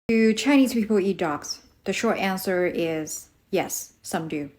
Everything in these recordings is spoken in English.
Do Chinese people eat dogs? The short answer is yes, some do.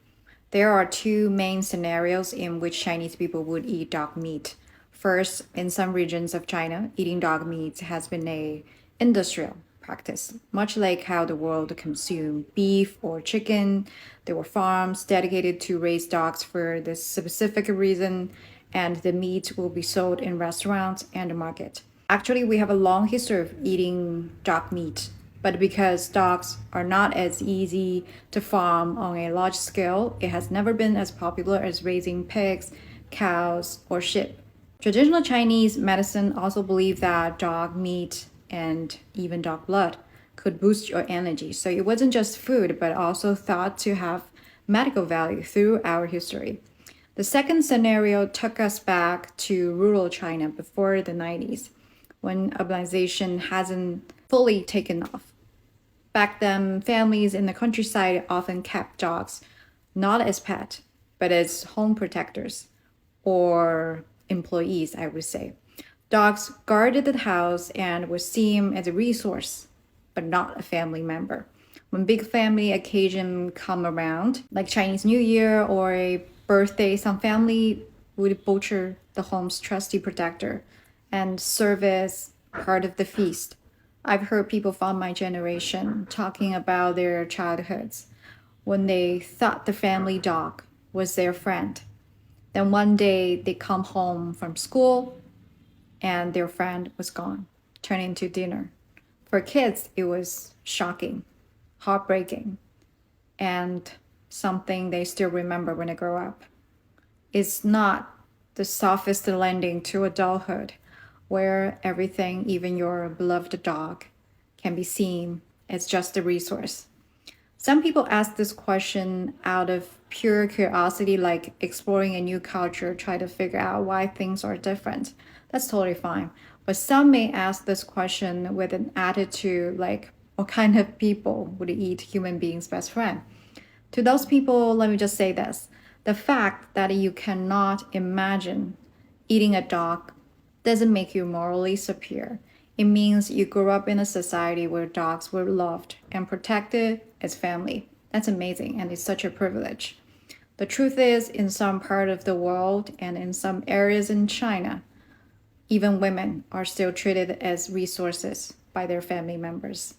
There are two main scenarios in which Chinese people would eat dog meat. First, in some regions of China, eating dog meat has been a industrial practice, much like how the world consumed beef or chicken. There were farms dedicated to raise dogs for this specific reason, and the meat will be sold in restaurants and the market. Actually, we have a long history of eating dog meat, but because dogs are not as easy to farm on a large scale, it has never been as popular as raising pigs, cows, or sheep. Traditional Chinese medicine also believed that dog meat and even dog blood could boost your energy. So it wasn't just food, but also thought to have medical value through our history. The second scenario took us back to rural China before the 90s, when urbanization hasn't fully taken off. Back then, families in the countryside often kept dogs not as pets, but as home protectors or employees, I would say. Dogs guarded the house and were seen as a resource, but not a family member. When big family occasion come around, like Chinese New Year or a birthday, some family would butcher the home's trusty protector and serve as part of the feast. I've heard people from my generation talking about their childhoods when they thought the family dog was their friend. Then one day they come home from school and their friend was gone, turning to dinner. For kids, it was shocking, heartbreaking, and something they still remember when they grow up. It's not the softest landing to adulthood, where everything, even your beloved dog, can be seen as just a resource. Some people ask this question out of pure curiosity, like exploring a new culture, try to figure out why things are different. That's totally fine. But some may ask this question with an attitude like, what kind of people would eat human beings' best friend? To those people, let me just say this. The fact that you cannot imagine eating a dog doesn't make you morally superior. It means you grew up in a society where dogs were loved and protected as family. That's amazing, and it's such a privilege. The truth is, in some part of the world and in some areas in China, even women are still treated as resources by their family members.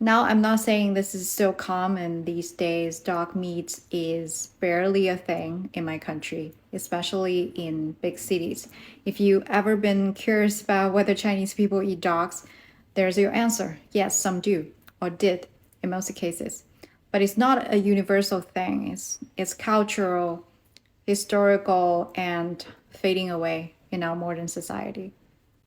Now, I'm not saying this is still common these days. Dog meat is barely a thing in my country, especially in big cities. If you've ever been curious about whether Chinese people eat dogs, there's your answer. Yes, some do, or did in most cases. But it's not a universal thing. It's cultural, historical, and fading away in our modern society.